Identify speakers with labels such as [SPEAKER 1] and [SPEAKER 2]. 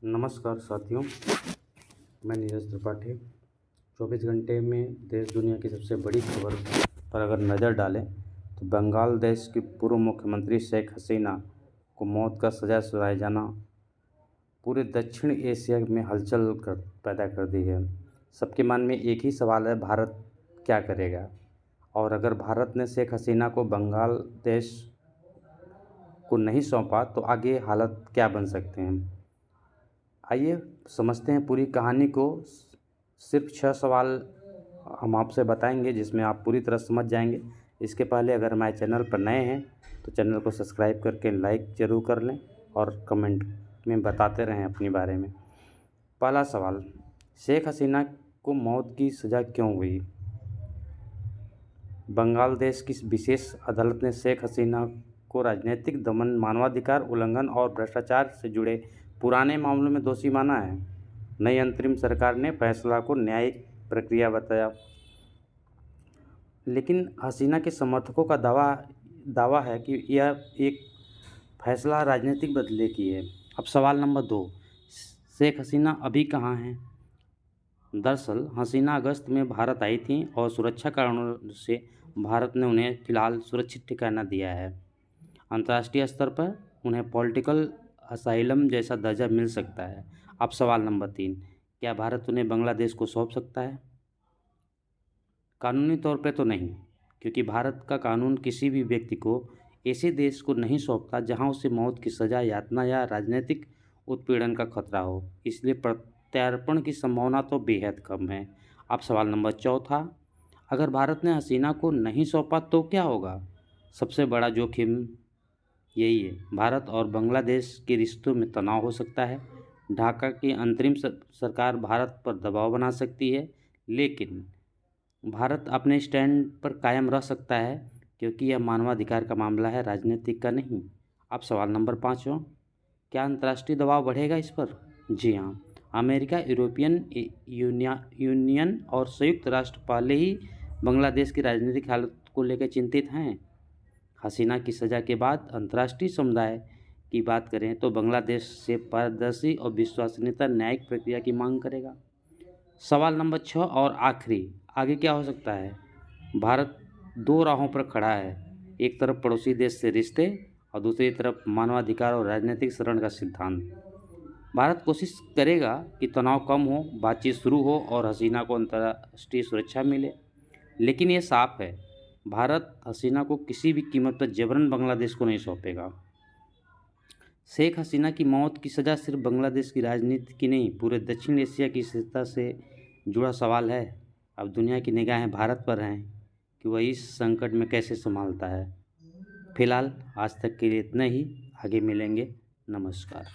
[SPEAKER 1] नमस्कार साथियों, मैं नीरज त्रिपाठी। 24 घंटे में देश दुनिया की सबसे बड़ी खबर पर अगर नज़र डालें तो बंगाल देश की पूर्व मुख्यमंत्री शेख हसीना को मौत का सज़ा सुनाया जाना पूरे दक्षिण एशिया में हलचल पैदा कर दी है। सबके मन में एक ही सवाल है, भारत क्या करेगा? और अगर भारत ने शेख हसीना को बंगाल देश को नहीं सौंपा तो आगे हालत क्या बन सकते हैं। आइए समझते हैं पूरी कहानी को। सिर्फ 6 सवाल हम आपसे बताएंगे जिसमें आप पूरी तरह समझ जाएंगे। इसके पहले अगर हमारे चैनल पर नए हैं तो चैनल को सब्सक्राइब करके लाइक ज़रूर कर लें और कमेंट में बताते रहें अपने बारे में। पहला सवाल, शेख हसीना को मौत की सज़ा क्यों हुई? बंगाल देश की विशेष अदालत ने शेख हसीना को राजनीतिक दमन, मानवाधिकार उल्लंघन और भ्रष्टाचार से जुड़े पुराने मामलों में दोषी माना है। नई अंतरिम सरकार ने फैसला को न्यायिक प्रक्रिया बताया, लेकिन हसीना के समर्थकों का दावा है कि यह एक फैसला राजनीतिक बदले की है। अब सवाल नंबर 2, शेख हसीना अभी कहाँ हैं? दरअसल हसीना अगस्त में भारत आई थी और सुरक्षा कारणों से भारत ने उन्हें फ़िलहाल सुरक्षित ठिकाना दिया है। अंतर्राष्ट्रीय स्तर पर उन्हें पॉलिटिकल असाइलम जैसा दर्जा मिल सकता है। अब सवाल नंबर 3, क्या भारत उन्हें बांग्लादेश को सौंप सकता है? कानूनी तौर पे तो नहीं, क्योंकि भारत का कानून किसी भी व्यक्ति को ऐसे देश को नहीं सौंपता जहां उसे मौत की सज़ा, यातना या राजनीतिक उत्पीड़न का खतरा हो। इसलिए प्रत्यार्पण की संभावना तो बेहद कम है। अब सवाल नंबर 4, अगर भारत ने हसीना को नहीं सौंपा तो क्या होगा? सबसे बड़ा जोखिम यही है, भारत और बांग्लादेश के रिश्तों में तनाव हो सकता है। ढाका की अंतरिम सरकार भारत पर दबाव बना सकती है, लेकिन भारत अपने स्टैंड पर कायम रह सकता है, क्योंकि यह मानवाधिकार का मामला है, राजनीतिक का नहीं। अब सवाल नंबर 5, क्या अंतर्राष्ट्रीय दबाव बढ़ेगा इस पर? जी हाँ, अमेरिका, यूरोपियन यूनियन और संयुक्त राष्ट्र पहले ही बांग्लादेश की राजनीतिक हालत को लेकर चिंतित हैं। हसीना की सज़ा के बाद अंतर्राष्ट्रीय समुदाय की बात करें तो बांग्लादेश से पारदर्शी और विश्वसनीयता न्यायिक प्रक्रिया की मांग करेगा। सवाल नंबर 6 और आखिरी, आगे क्या हो सकता है? भारत 2 राहों पर खड़ा है, एक तरफ पड़ोसी देश से रिश्ते और दूसरी तरफ मानवाधिकार और राजनीतिक शरण का सिद्धांत। भारत कोशिश करेगा कि तनाव कम हो, बातचीत शुरू हो और हसीना को अंतर्राष्ट्रीय सुरक्षा मिले, लेकिन ये साफ है, भारत हसीना को किसी भी कीमत पर जबरन बांग्लादेश को नहीं सौंपेगा। शेख हसीना की मौत की सज़ा सिर्फ बांग्लादेश की राजनीति की नहीं, पूरे दक्षिण एशिया की स्थिरता से जुड़ा सवाल है। अब दुनिया की निगाहें भारत पर हैं कि वह इस संकट में कैसे संभालता है। फिलहाल आज तक के लिए इतना ही, आगे मिलेंगे। नमस्कार।